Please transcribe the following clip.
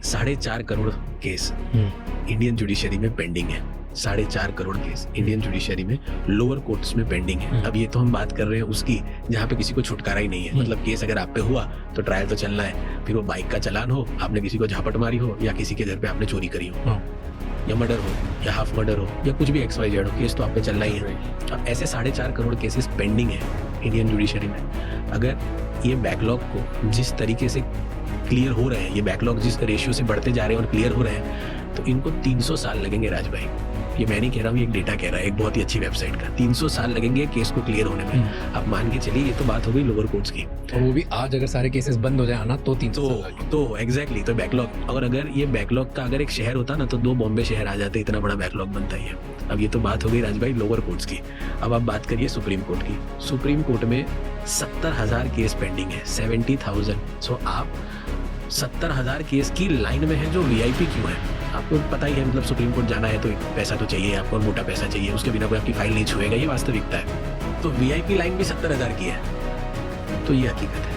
4.5 crore case Indian judiciary में pending है। 4.5 crore case Indian judiciary में लोअर कोर्ट्स में पेंडिंग है। अब ये तो हम बात कर रहे हैं उसकी जहाँ पे किसी को छुटकारा ही नहीं है। मतलब केस अगर आप पे हुआ तो ट्रायल तो चलना है, फिर वो बाइक का चालान हो, आपने किसी को झापट मारी हो, या किसी के घर पे आपने चोरी करी हो, या मर्डर हो, या हाफ मर्डर हो, या कुछ भी XYZ हो, केस तो आप पे चलना ही है। अब ऐसे 4.5 करोड़ केसेस पेंडिंग है इंडियन जुडिशरी में। अगर ये बैकलॉग को जिस तरीके से क्लियर हो रहे हैं, ये बैकलॉग जिस रेशियो से बढ़ते जा रहे हैं और क्लियर हो रहे हैं, तो इनको 300 साल लगेंगे राज भाई। ये मैं नहीं कह रहा हूँ, ये एक डेटा कह रहा है एक बहुत ही अच्छी वेबसाइट का। 300 साल लगेंगे केस को क्लियर होने में। आप मान के चलिए, ये तो बात हो गई लोअर कोर्ट्स की, और वो भी आज अगर सारे केसेस बंद हो जाए आना तो 300 साल लगेंगे। तो एग्जैक्टली, तो बैकलॉग, और अगर ये बैकलॉग का अगर एक शहर होता ना तो 2 बॉम्बे शहर आ जाते, इतना बड़ा बैकलॉग बनता ही है। अब ये तो बात हो गई राज भाई लोअर कोर्ट्स की। अब आप बात करिए सुप्रीम कोर्ट की। सुप्रीम कोर्ट में 70,000 केस पेंडिंग है, 70,000। सो आप 70,000 केस की लाइन में है जो VIP क्यों है? आपको पता ही है, मतलब सुप्रीम कोर्ट जाना है तो पैसा तो चाहिए आपको, और मोटा पैसा चाहिए, उसके बिना कोई आपकी फाइल नहीं छुएगा, ये वास्तविकता है। तो VIP लाइन भी 70,000 की है, तो ये हकीकत है।